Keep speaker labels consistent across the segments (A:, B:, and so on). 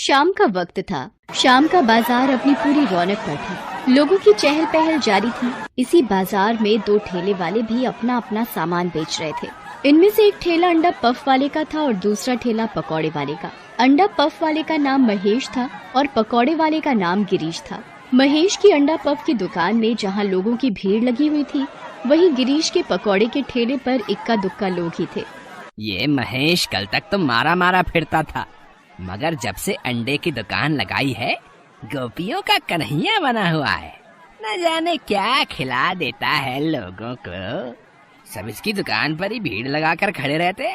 A: शाम का वक्त था। शाम का बाजार अपनी पूरी रौनक पर था। लोगों की चहल पहल जारी थी। इसी बाजार में दो ठेले वाले भी अपना अपना सामान बेच रहे थे। इनमें से एक ठेला अंडा पफ वाले का था और दूसरा ठेला पकौड़े वाले का। अंडा पफ वाले का नाम महेश था और पकौड़े वाले का नाम गिरीश था। महेश की अंडा पफ की दुकान में जहाँ लोगों की भीड़ लगी हुई थी, वहीं गिरीश के पकौड़े के ठेले पर इक्का दुक्का लोग ही थे।
B: ये महेश कल तक तो मारा मारा फिरता था, मगर जब से अंडे की दुकान लगाई है गोपियों का कन्हैया बना हुआ है। न जाने क्या खिला देता है लोगों को। सब इसकी दुकान पर ही भीड़ लगाकर खड़े रहते।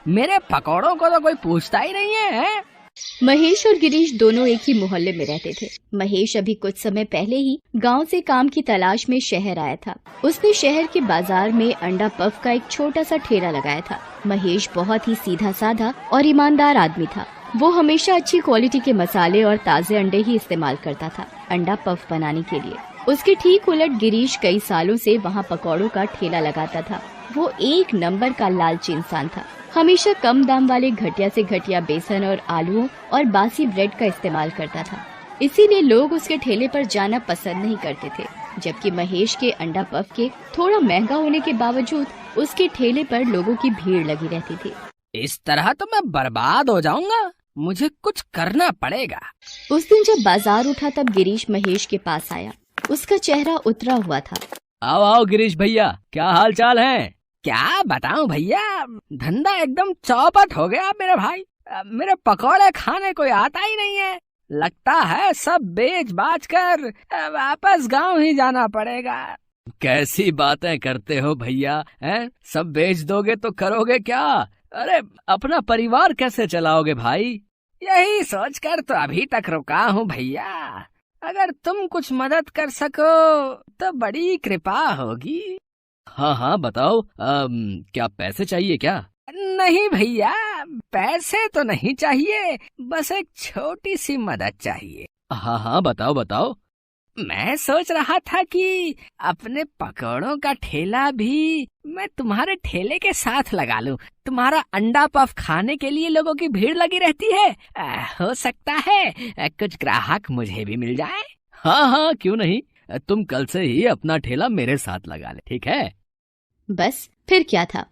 B: मेरे पकौड़ों को तो कोई पूछता ही नहीं है।
A: महेश और गिरीश दोनों एक ही मोहल्ले में रहते थे। महेश अभी कुछ समय पहले ही गांव से काम की तलाश में शहर आया था। उसने शहर के बाजार में अंडा पफ का एक छोटा सा ठेला लगाया था। महेश बहुत ही सीधा साधा और ईमानदार आदमी था। वो हमेशा अच्छी क्वालिटी के मसाले और ताजे अंडे ही इस्तेमाल करता था अंडा पफ बनाने के लिए। उसके ठीक उलट गिरीश कई सालों से वहाँ पकौड़ों का ठेला लगाता था। वो एक नंबर का लालची इंसान था। हमेशा कम दाम वाले घटिया से घटिया बेसन और आलूओं और बासी ब्रेड का इस्तेमाल करता था। इसीलिए लोग उसके ठेले पर जाना पसंद नहीं करते थे। जबकि महेश के अंडा पफ के थोड़ा महंगा होने के बावजूद उसके ठेले पर लोगों की भीड़ लगी रहती थी।
B: इस तरह तो मैं बर्बाद हो जाऊंगा, मुझे कुछ करना पड़ेगा।
A: उस दिन जब बाजार उठा तब गिरीश महेश के पास आया। उसका चेहरा उतरा हुआ था।
C: आओ आओ गिरीश भैया, क्या हाल चाल है?
B: क्या बताऊं भैया, धंधा एकदम चौपट हो गया मेरे भाई। मेरे पकौड़े खाने कोई आता ही नहीं है। लगता है सब बेच बाच कर वापस गांव ही जाना पड़ेगा।
C: कैसी बातें करते हो भैया, हैं? सब बेच दोगे तो करोगे क्या? अरे अपना परिवार कैसे चलाओगे भाई?
B: यही सोचकर तो अभी तक रुका हूँ भैया। अगर तुम कुछ मदद कर सको तो बड़ी कृपा होगी।
C: हाँ हाँ बताओ, क्या पैसे चाहिए क्या?
B: नहीं भैया, पैसे तो नहीं चाहिए, बस एक छोटी सी मदद चाहिए।
C: हाँ हाँ बताओ बताओ।
B: मैं सोच रहा था कि अपने पकौड़ों का ठेला भी मैं तुम्हारे ठेले के साथ लगा लूं। तुम्हारा अंडा पफ खाने के लिए लोगों की भीड़ लगी रहती है। हो सकता है कुछ ग्राहक मुझे भी मिल जाए।
C: हाँ हाँ क्यों नहीं, तुम कल से ही अपना ठेला मेरे साथ लगा ले, ठीक है?
A: बस फिर क्या था।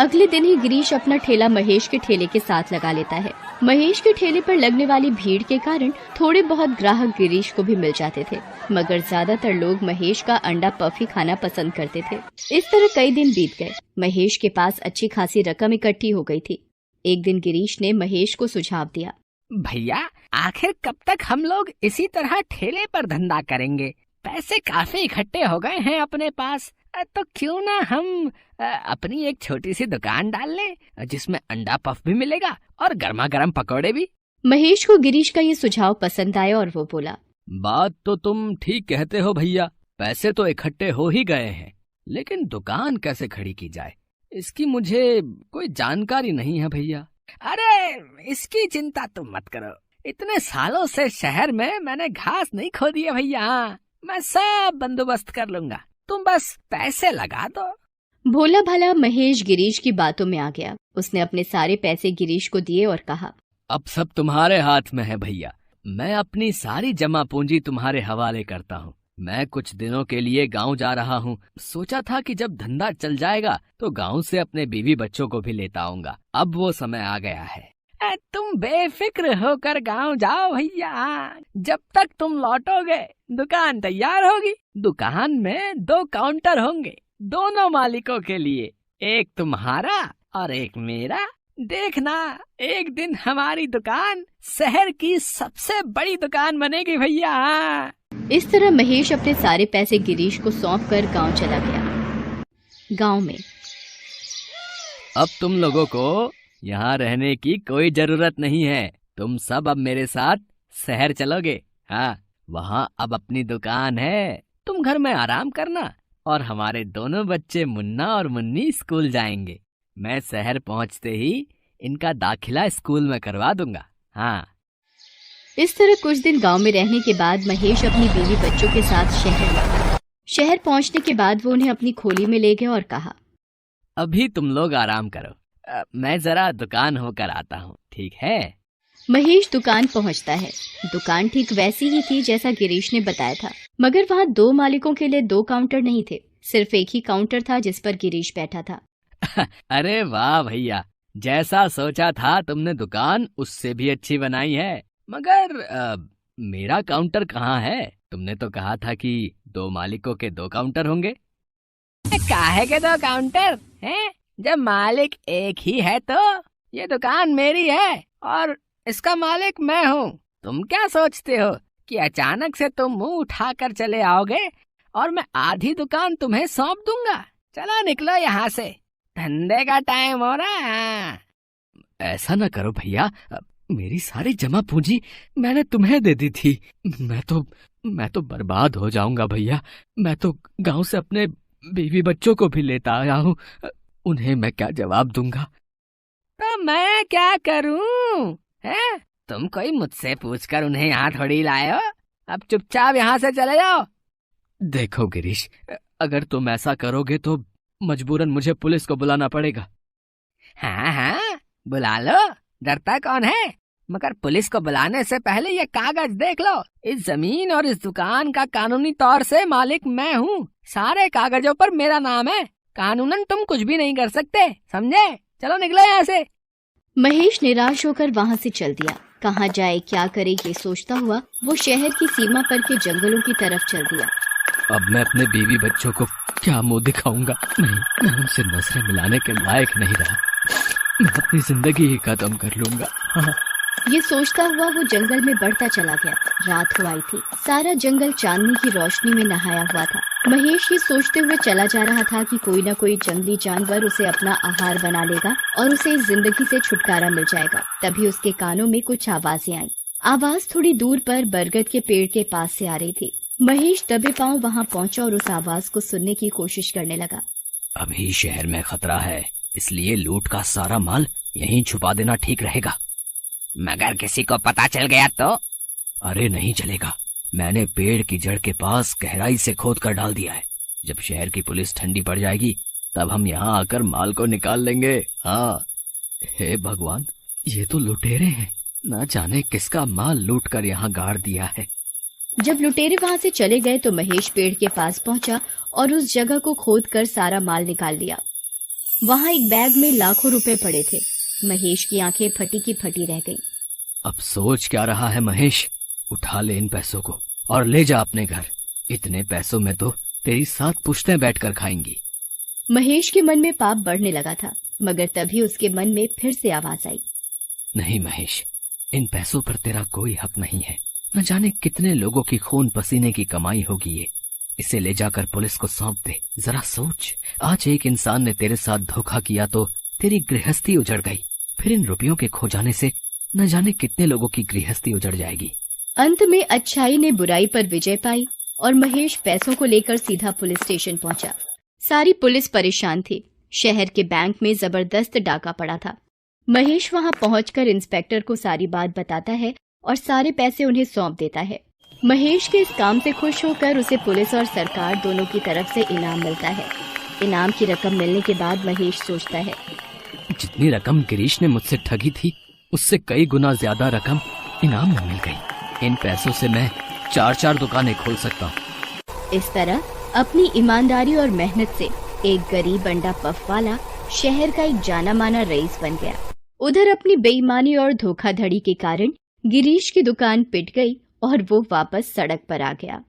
A: अगले दिन ही गिरीश अपना ठेला महेश के ठेले के साथ लगा लेता है। महेश के ठेले पर लगने वाली भीड़ के कारण थोड़े बहुत ग्राहक गिरीश को भी मिल जाते थे, मगर ज्यादातर लोग महेश का अंडा पफ ही खाना पसंद करते थे। इस तरह कई दिन बीत गए। महेश के पास अच्छी खासी रकम इकट्ठी हो गई थी। एक दिन गिरीश ने महेश को सुझाव दिया,
B: भैया आखिर कब तक हम लोग इसी तरह ठेले पर धंधा करेंगे? पैसे काफी इकट्ठे हो गए हैं अपने पास, तो क्यों ना हम अपनी एक छोटी सी दुकान डाल लें जिसमें अंडा पफ भी मिलेगा और गर्मा गर्म पकौड़े भी।
A: महेश को गिरीश का ये सुझाव पसंद आया और वो बोला,
C: बात तो तुम ठीक कहते हो भैया, पैसे तो इकट्ठे हो ही गए हैं, लेकिन दुकान कैसे खड़ी की जाए इसकी मुझे कोई जानकारी नहीं है भैया।
B: अरे इसकी चिंता तुम मत करो, इतने सालों से शहर में मैंने घास नहीं खोदी है भैया। मैं सब बंदोबस्त कर लूंगा, तुम बस पैसे लगा दो।
A: भोला भाला महेश गिरीश की बातों में आ गया। उसने अपने सारे पैसे गिरीश को दिए और कहा,
C: अब सब तुम्हारे हाथ में है भैया, मैं अपनी सारी जमा पूंजी तुम्हारे हवाले करता हूँ। मैं कुछ दिनों के लिए गांव जा रहा हूँ। सोचा था कि जब धंधा चल जाएगा तो गांव से अपने बीवी बच्चों को भी लेता आऊंगा। अब वो समय आ गया है।
B: तुम बेफिक्र होकर गांव जाओ भैया, जब तक तुम लौटोगे दुकान तैयार होगी। दुकान में 2 काउंटर होंगे, दोनों मालिकों के लिए, एक तुम्हारा और एक मेरा। देखना एक दिन हमारी दुकान शहर की सबसे बड़ी दुकान बनेगी भैया।
A: इस तरह महेश अपने सारे पैसे गिरीश को सौंप कर गाँव चला गया। गाँव में
C: अब तुम लोगों को यहाँ रहने की कोई जरूरत नहीं है। तुम सब अब मेरे साथ शहर चलोगे। हाँ, वहाँ अब अपनी दुकान है। तुम घर में आराम करना और हमारे दोनों बच्चे मुन्ना और मुन्नी स्कूल जाएंगे। मैं शहर पहुँचते ही इनका दाखिला स्कूल में करवा दूंगा। हाँ।
A: इस तरह कुछ दिन गांव में रहने के बाद महेश अपनी बीवी बच्चों के साथ शहर लौटा। शहर पहुंचने के बाद वो उन्हें अपनी खोली में ले गया और कहा,
C: अभी तुम लोग आराम करो, मैं जरा दुकान होकर आता हूँ, ठीक है?
A: महेश दुकान पहुंचता है। दुकान ठीक वैसी ही थी जैसा गिरीश ने बताया था, मगर वहाँ 2 मालिकों के लिए 2 काउंटर नहीं थे, सिर्फ एक ही काउंटर था जिस पर गिरीश बैठा था।
C: अरे वाह भैया, जैसा सोचा था तुमने दुकान उससे भी अच्छी बनाई है। मगर मेरा काउंटर कहाँ है? तुमने तो कहा था कि 2 मालिकों के 2 काउंटर होंगे।
B: काहे के 2 काउंटर हैं? जब मालिक एक ही है तो ये दुकान मेरी है और इसका मालिक मैं हूँ। तुम क्या सोचते हो कि अचानक से तुम मुंह उठाकर चले आओगे और मैं आधी दुकान तुम्हें सौंप दूंगा? चलो निकलो यहाँ से, धंधे का टाइम हो रहा है।
C: ऐसा न करो भैया, मेरी सारी जमा पूंजी मैंने तुम्हें दे दी थी। मैं तो बर्बाद हो जाऊंगा भैया। मैं तो गांव से अपने बीवी बच्चों को भी लेता आया हूँ, उन्हें मैं क्या जवाब दूंगा?
B: तो मैं क्या करूं? हैं? तुम कोई मुझसे पूछकर उन्हें यहाँ थोड़ी लाए हो। अब चुपचाप यहाँ से चले जाओ।
C: देखो गिरीश, अगर तुम ऐसा करोगे तो मजबूरन मुझे पुलिस को बुलाना पड़ेगा।
B: हाँ हाँ, बुला लो, डरता कौन है। मगर पुलिस को बुलाने से पहले ये कागज देख लो। इस जमीन और इस दुकान का कानूनी तौर से मालिक मैं हूँ। सारे कागजों पर मेरा नाम है। कानूनन तुम कुछ भी नहीं कर सकते, समझे? चलो निकलो यहाँ से।
A: महेश निराश होकर वहाँ से चल दिया। कहाँ जाए, क्या करे, ये सोचता हुआ वो शहर की सीमा पर के जंगलों की तरफ चल दिया।
C: अब मैं अपने बीवी बच्चों को क्या मुंह दिखाऊंगा? नहीं, मैं उनसे नजरें मिलाने के लायक नहीं रहा। मैं अपनी जिंदगी ही खत्म कर लूंगा। हाँ।
A: ये सोचता हुआ वो जंगल में बढ़ता चला गया। रात हो आई थी, सारा जंगल चांदनी की रोशनी में नहाया हुआ था। महेश ये सोचते हुए चला जा रहा था कि कोई न कोई जंगली जानवर उसे अपना आहार बना लेगा और उसे इस जिंदगी से छुटकारा मिल जाएगा। तभी उसके कानों में कुछ आवाजें आई। आवाज थोड़ी दूर पर बरगद के पेड़ के पास से आ रही थी। महेश दबे पांव वहाँ पहुँचा और उस आवाज को सुनने की कोशिश करने लगा।
C: अभी शहर में खतरा है, इसलिए लूट का सारा माल यहीं छुपा देना ठीक रहेगा।
B: मगर किसी को पता चल गया तो?
C: अरे नहीं चलेगा, मैंने पेड़ की जड़ के पास गहराई से खोद कर डाल दिया है। जब शहर की पुलिस ठंडी पड़ जाएगी तब हम यहाँ आकर माल को निकाल लेंगे। हाँ। हे भगवान, ये तो लुटेरे हैं, न जाने किसका माल लूट कर यहाँ गाड़ दिया है।
A: जब लुटेरे वहाँ से चले गए तो महेश पेड़ के पास पहुँचा और उस जगह को खोद कर सारा माल निकाल लिया। वहाँ एक बैग में लाखों रुपए पड़े थे। महेश की आंखें फटी की फटी रह गईं।
C: अब सोच क्या रहा है महेश? उठा ले इन पैसों को और ले जा अपने घर। इतने पैसों में तो तेरी 7 पुश्तें बैठकर खाएंगी।
A: महेश के मन में पाप बढ़ने लगा था, मगर तभी उसके मन में फिर से आवाज आई।
C: नहीं महेश, इन पैसों पर तेरा कोई हक नहीं है। न जाने कितने लोगों की खून पसीने की कमाई होगी ये। इसे ले जाकर पुलिस को सौंप दे। जरा सोच, आज एक इंसान ने तेरे साथ धोखा किया तो तेरी गृहस्थी उजड़ गई, फिर इन रुपयों के खो जाने से न जाने कितने लोगों की गृहस्थी उजड़ जाएगी।
A: अंत में अच्छाई ने बुराई पर विजय पाई और महेश पैसों को लेकर सीधा पुलिस स्टेशन पहुंचा। सारी पुलिस परेशान थी। शहर के बैंक में जबरदस्त डाका पड़ा था। महेश वहां पहुंचकर इंस्पेक्टर को सारी बात बताता है और सारे पैसे उन्हें सौंप देता है। महेश के इस काम से खुश होकर उसे पुलिस और सरकार दोनों की तरफ से इनाम मिलता है। इनाम की रकम मिलने के बाद महेश सोचता है,
C: जितनी रकम गिरीश ने मुझसे ठगी थी उससे कई गुना ज्यादा रकम इनाम में मिल गई। इन पैसों से मैं 4 दुकानें खोल सकता हूँ।
A: इस तरह अपनी ईमानदारी और मेहनत से एक गरीब अंडा पफ वाला शहर का एक जाना माना रईस बन गया। उधर अपनी बेईमानी और धोखाधड़ी के कारण गिरीश की दुकान पिट गई और वो वापस सड़क पर आ गया।